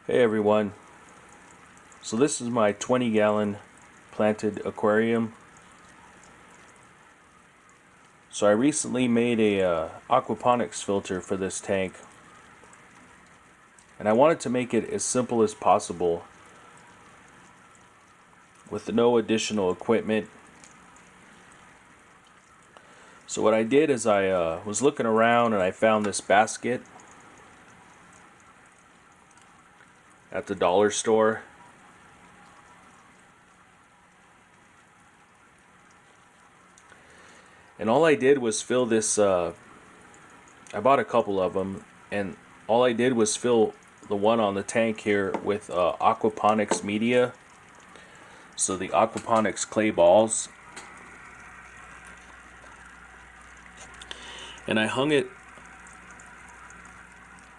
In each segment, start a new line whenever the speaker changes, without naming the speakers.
Hey everyone, so this is my 20-gallon planted aquarium. So I recently made a aquaponics filter for this tank, and I wanted to make it as simple as possible with no additional equipment. So what I did is I was looking around and I found this basket at the dollar store. And all I did was fill this, I bought a couple of them, and all I did was fill the one on the tank here with Aquaponics media. So the Aquaponics clay balls. And I hung it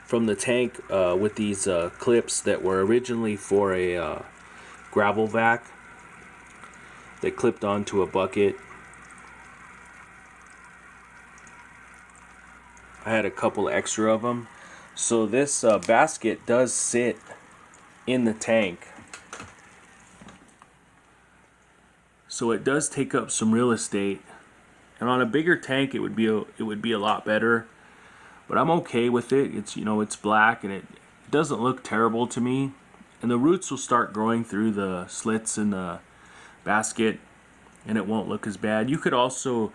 from the tank with these clips that were originally for a gravel vac that clipped onto a bucket. I had a couple extra of them. So this basket does sit in the tank. So it does take up some real estate. And on a bigger tank it would be a lot better. But I'm okay with it. It's, it's black and it doesn't look terrible to me. And the roots will start growing through the slits in the basket and it won't look as bad. You could also,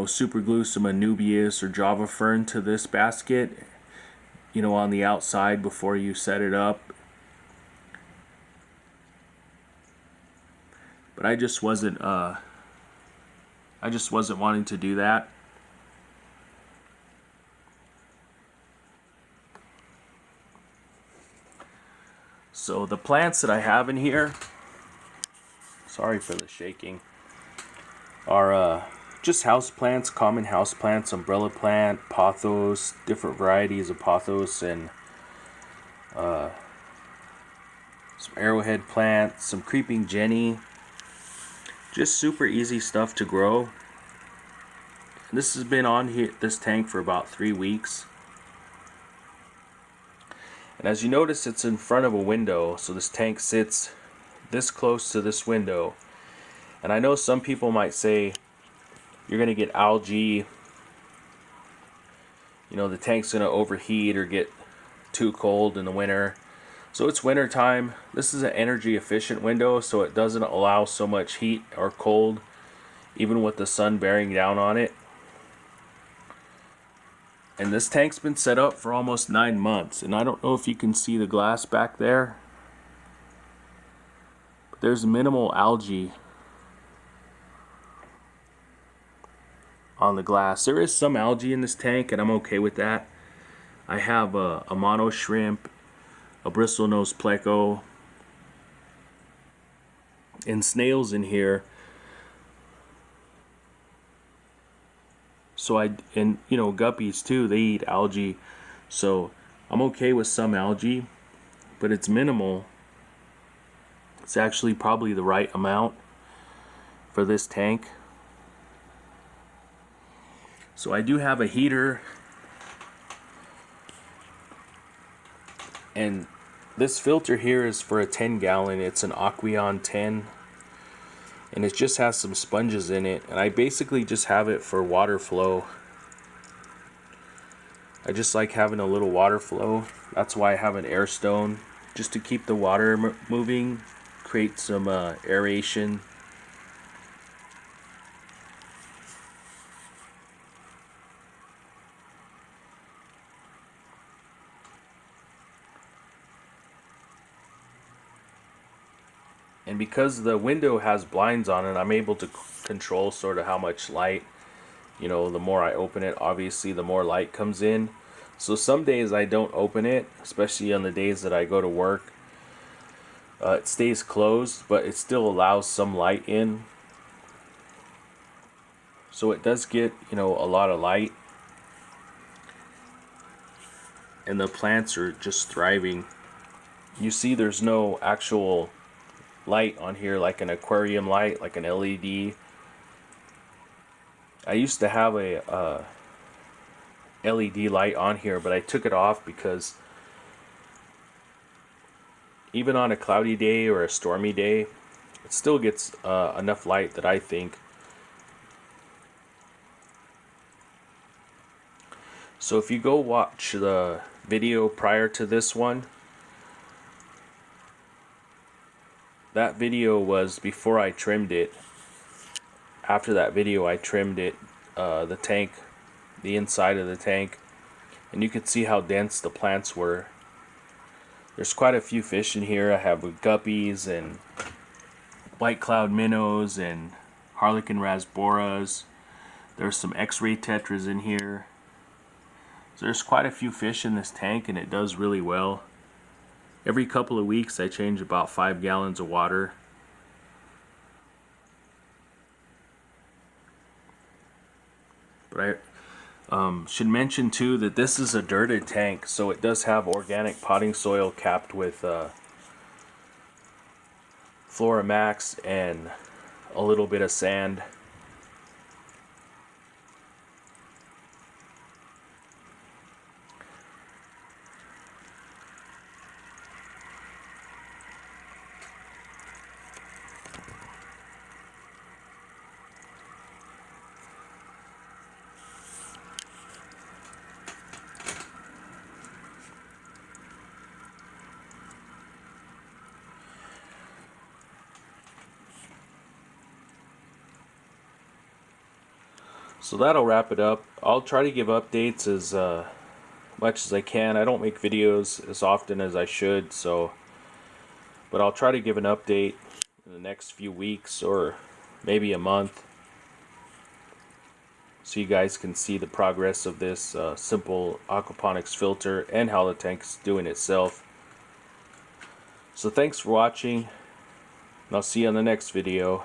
super glue some Anubias or Java Fern to this basket, on the outside before you set it up. But I just wasn't wanting to do that. So the plants that I have in here, sorry for the shaking, are just house plants, common house plants, umbrella plant, pothos, different varieties of pothos, and some arrowhead plants, some creeping jenny. Just super easy stuff to grow. And this has been on here, this tank, for about 3 weeks. And as you notice, it's in front of a window, so this tank sits this close to this window. And I know some people might say you're going to get algae, the tank's going to overheat or get too cold in the winter. So it's winter time. This is an energy efficient window, so it doesn't allow so much heat or cold even with the sun bearing down on it. And this tank's been set up for almost 9 months, and I don't know if you can see the glass back there, but there's minimal algae on the glass. There is some algae in this tank, and I'm okay with that. I have a mono shrimp, a bristlenose pleco, and snails in here. So guppies too, they eat algae. So I'm okay with some algae, but it's minimal. It's actually probably the right amount for this tank. So I do have a heater, and this filter here is for a 10-gallon. It's an Aquarium 10, and it just has some sponges in it, and I basically just have it for water flow. I just like having a little water flow. That's why I have an air stone, just to keep the water moving, create some aeration. And because the window has blinds on it, I'm able to control sort of how much light, the more I open it, obviously the more light comes in. So some days I don't open it, especially on the days that I go to work. It stays closed, but it still allows some light in. So it does get, a lot of light. And the plants are just thriving. You see there's no actual light on here like an aquarium light, like an LED. I used to have a LED light on here, but I took it off because even on a cloudy day or a stormy day, it still gets enough light that I think. So if you go watch the video prior to this one, that video was before I trimmed it. After that video I trimmed it, the tank, the inside of the tank, and you can see how dense the plants were. There's quite a few fish in here. I have guppies and white cloud minnows and harlequin rasboras. There's some x-ray tetras in here. So there's quite a few fish in this tank, and it does really well. Every couple of weeks I change about 5 gallons of water. But I should mention too that this is a dirted tank, so it does have organic potting soil capped with Floramax and a little bit of sand. So that'll wrap it up. I'll try to give updates as much as I can. I don't make videos as often as I should, but I'll try to give an update in the next few weeks or maybe a month, so you guys can see the progress of this simple aquaponics filter and how the tank's doing itself. So thanks for watching, and I'll see you on the next video.